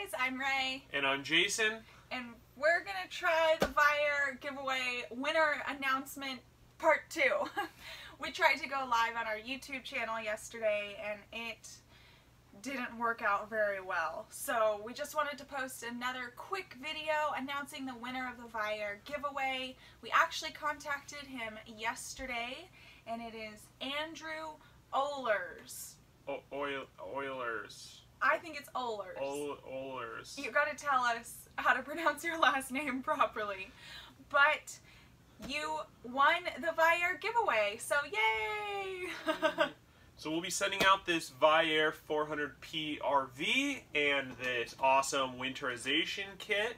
guys, I'm Rae. And I'm Jason. And we're going to try the VIAIR Giveaway Winner Announcement Part 2. We tried to go live on our YouTube channel yesterday and it didn't work out very well. So we just wanted to post another quick video announcing the winner of the VIAIR giveaway. We actually contacted him yesterday and it is Andrew Oehlers. Oehlers. I think it's Oehlers. Oehlers. You gotta tell us how to pronounce your last name properly. But you won the VIAIR giveaway, so yay! So we'll be sending out this VIAIR 400p RV and this awesome winterization kit.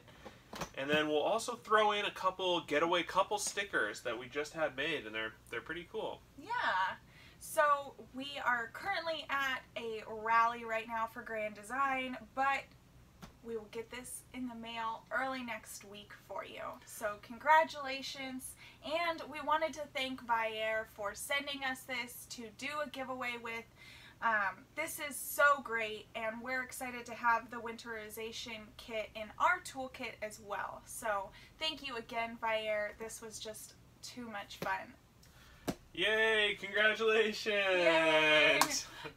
And then we'll also throw in a couple Getaway Couple stickers that we just had made, and they're pretty cool. Yeah. So we are currently at a rally right now for Grand Design, but we will get this in the mail early next week for you. So congratulations, and we wanted to thank VIAIR for sending us this to do a giveaway with. This is so great, and we're excited to have the winterization kit in our toolkit as well. So thank you again, VIAIR. This was just too much fun. Yay! Congratulations! Yay.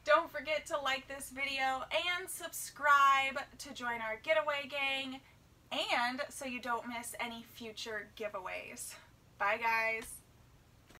Don't forget to like this video and subscribe to join our getaway gang, and so you don't miss any future giveaways. Bye guys!